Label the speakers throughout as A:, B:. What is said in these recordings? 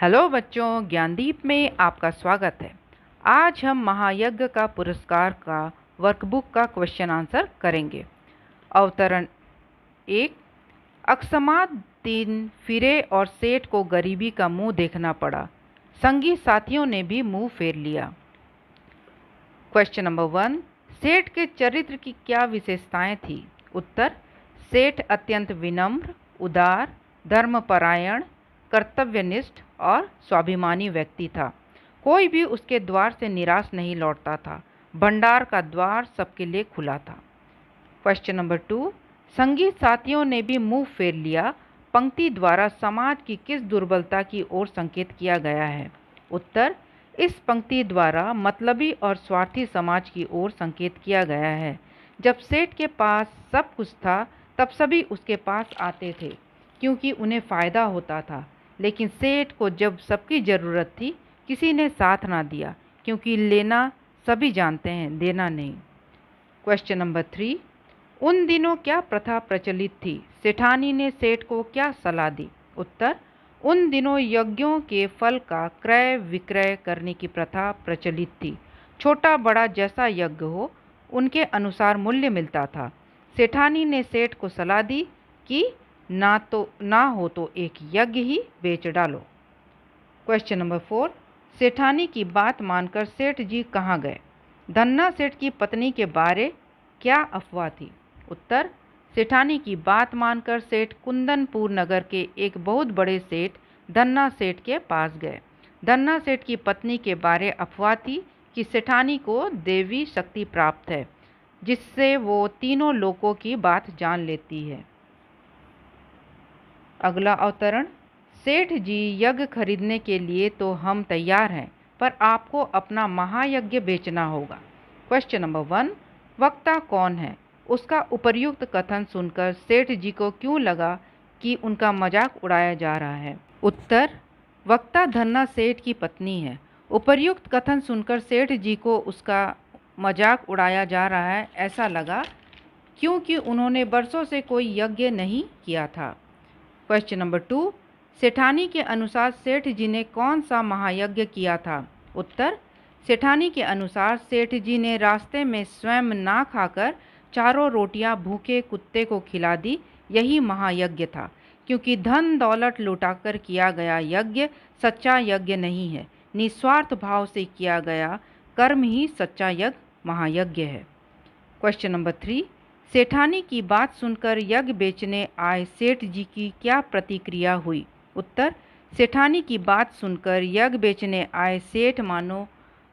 A: Hello बच्चों, ज्ञानदीप में आपका स्वागत है। आज हम महायज्ञ का पुरस्कार का वर्कबुक का क्वेश्चन आंसर करेंगे। अवतरण 1। अकस्मात दिन फिरे और सेठ को गरीबी का मुंह देखना पड़ा। संगी साथियों ने भी मुंह फेर लिया। Question number 1। सेठ के चरित्र की क्या विशेषताएं थी? उत्तर: सेठ अत्यंत विनम्र, उदार, धर्मपरायण, कर्तव्यनिष्ठ और स्वाभिमानी व्यक्ति था। कोई भी उसके द्वार से निराश नहीं लौटता था। भंडार का द्वार सबके लिए खुला था। Question number 2। संगी साथियों ने भी मुंह फेर लिया पंक्ति द्वारा समाज की किस दुर्बलता की ओर संकेत किया गया है? उत्तर: इस पंक्ति द्वारा मतलबी और स्वार्थी समाज की ओर संकेत किया गया है। जब सेठ के पास सब कुछ था तब सभी उसके पास आते थे क्योंकि उन्हें फ़ायदा होता था, लेकिन सेठ को जब सबकी ज़रूरत थी किसी ने साथ ना दिया, क्योंकि लेना सभी जानते हैं, देना नहीं। Question number 3। उन दिनों क्या प्रथा प्रचलित थी? सेठानी ने सेठ को क्या सलाह दी? उत्तर: उन दिनों यज्ञों के फल का क्रय विक्रय करने की प्रथा प्रचलित थी। छोटा बड़ा जैसा यज्ञ हो उनके अनुसार मूल्य मिलता था। सेठानी ने सेठ को सलाह दी कि ना हो तो एक यज्ञ ही बेच डालो। Question number 4। सेठानी की बात मानकर सेठ जी कहाँ गए? धन्ना सेठ की पत्नी के बारे क्या अफवाह थी? उत्तर: सेठानी की बात मानकर सेठ कुंदनपुर नगर के एक बहुत बड़े सेठ धन्ना सेठ के पास गए। धन्ना सेठ की पत्नी के बारे अफवाह थी कि सेठानी को देवी शक्ति प्राप्त है, जिससे वो तीनों लोकों की बात जान लेती है। अगला अवतरण: सेठ जी, यज्ञ खरीदने के लिए तो हम तैयार हैं, पर आपको अपना महायज्ञ बेचना होगा। Question number 1। वक्ता कौन है? उसका उपर्युक्त कथन सुनकर सेठ जी को क्यों लगा कि उनका मजाक उड़ाया जा रहा है? उत्तर: वक्ता धन्ना सेठ की पत्नी है। उपर्युक्त कथन सुनकर सेठ जी को उसका मजाक उड़ाया जा रहा है ऐसा लगा क्योंकि उन्होंने बरसों से कोई यज्ञ नहीं किया था। Question number 2। सेठानी के अनुसार सेठ जी ने कौन सा महायज्ञ किया था? उत्तर: सेठानी के अनुसार सेठ जी ने रास्ते में स्वयं ना खाकर चारों रोटियां भूखे कुत्ते को खिला दी। यही महायज्ञ था, क्योंकि धन दौलत लुटाकर किया गया यज्ञ सच्चा यज्ञ नहीं है। निस्वार्थ भाव से किया गया कर्म ही सच्चा यज्ञ महायज्ञ है। Question number 3। सेठानी की बात सुनकर यज्ञ बेचने आए सेठ जी की क्या प्रतिक्रिया हुई? उत्तर: सेठानी की बात सुनकर यज्ञ बेचने आए सेठ मानो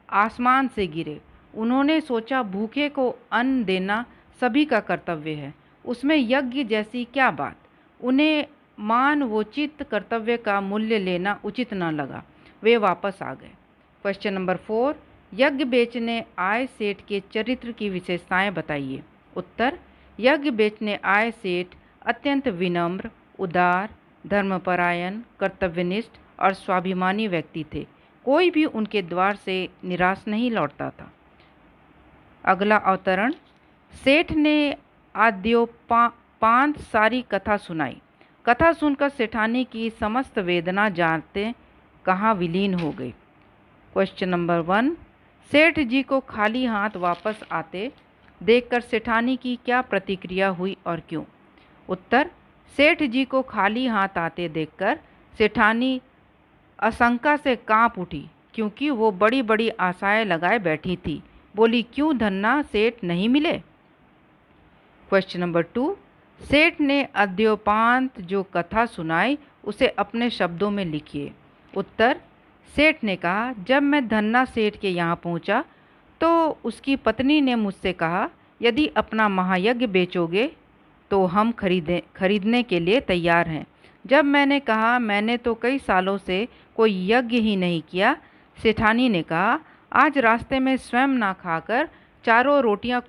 A: आसमान से गिरे। उन्होंने सोचा भूखे को अन्न देना सभी का कर्तव्य है, उसमें यज्ञ जैसी क्या बात। उन्हें मानवोचित कर्तव्य का मूल्य लेना उचित न लगा। वे वापस आ गए। Question number 4। यज्ञ बेचने आए सेठ के चरित्र की विशेषताएं बताइए। उत्तर: यज्ञ बेचने आए सेठ अत्यंत विनम्र, उदार, धर्मपरायण, कर्तव्यनिष्ठ और स्वाभिमानी व्यक्ति थे। कोई भी उनके द्वार से निराश नहीं लौटता था। अगला अवतरण: सेठ ने आद्योपांत सारी कथा सुनाई। कथा सुनकर सेठानी की समस्त वेदना जानते कहाँ विलीन हो गई। Question number 1। सेठ जी को खाली हाथ वापस आते देखकर सेठानी की क्या प्रतिक्रिया हुई और क्यों? उत्तर: सेठ जी को खाली हाथ आते देखकर सेठानी आशंका से कांप उठी, क्योंकि वो बड़ी बड़ी आशाएं लगाए बैठी थी। बोली, क्यों धन्ना सेठ नहीं मिले? Question number 2। सेठ ने अद्योपांत जो कथा सुनाई उसे अपने शब्दों में लिखिए। उत्तर: सेठ ने कहा, जब मैं धन्ना सेठ के यहाँ पहुँचा तो उसकी पत्नी ने मुझसे कहा, यदि अपना महायज्ञ बेचोगे तो हम खरीदने के लिए तैयार हैं। जब मैंने कहा मैंने तो कई सालों से कोई यज्ञ ही नहीं किया, सेठानी ने कहा, आज रास्ते में स्वयं ना खाकर चारों रोटियां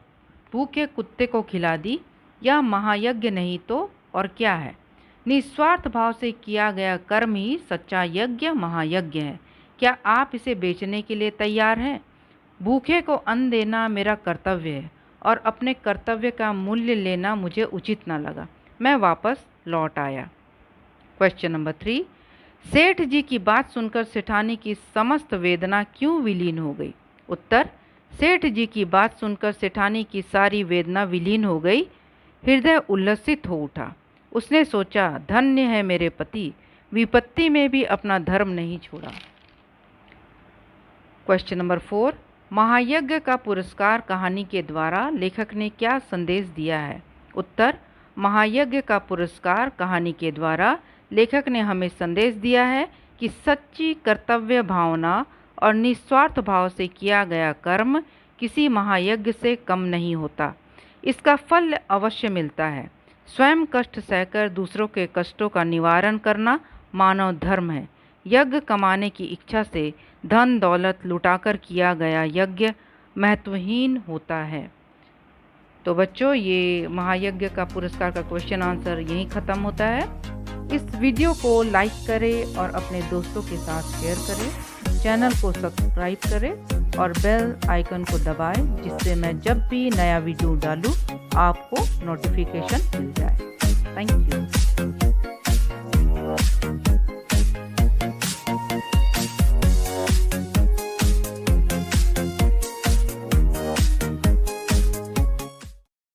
A: भूखे कुत्ते को खिला दी। यह महायज्ञ नहीं तो और क्या है? निस्वार्थ भाव से किया गया कर्म ही सच्चा यज्ञ महायज्ञ है। क्या आप इसे बेचने के लिए तैयार हैं? भूखे को अन्न देना मेरा कर्तव्य है और अपने कर्तव्य का मूल्य लेना मुझे उचित न लगा। मैं वापस लौट आया। Question number 3। सेठ जी की बात सुनकर सेठानी की समस्त वेदना क्यों विलीन हो गई? उत्तर, सेठ जी की बात सुनकर सेठानी की सारी वेदना विलीन हो गई। हृदय उल्लसित हो उठा। उसने सोचा, धन्य है मेरे पति, विपत्ति में भी अपना धर्म नहीं छोड़ा। क्वेश्चन नंबर 4, महायज्ञ का पुरस्कार कहानी के द्वारा लेखक ने क्या संदेश दिया है? उत्तर, महायज्ञ का पुरस्कार कहानी के द्वारा लेखक ने हमें संदेश दिया है कि सच्ची कर्तव्य भावना और निस्वार्थ भाव से किया गया कर्म किसी महायज्ञ से कम नहीं होता। इसका फल अवश्य मिलता है। स्वयं कष्ट सहकर दूसरों के कष्टों का निवारण करना मानव धर्म है। यज्ञ कमाने की इच्छा से धन दौलत लुटाकर किया गया यज्ञ महत्वहीन होता है। तो बच्चों, ये महायज्ञ का पुरस्कार का क्वेश्चन आंसर यहीं ख़त्म होता है। इस वीडियो को लाइक करें और अपने दोस्तों के साथ शेयर करें। चैनल को सब्सक्राइब करें और बेल आइकन को दबाएं, जिससे मैं जब भी नया वीडियो डालूं आपको नोटिफिकेशन मिल जाए। Thank you.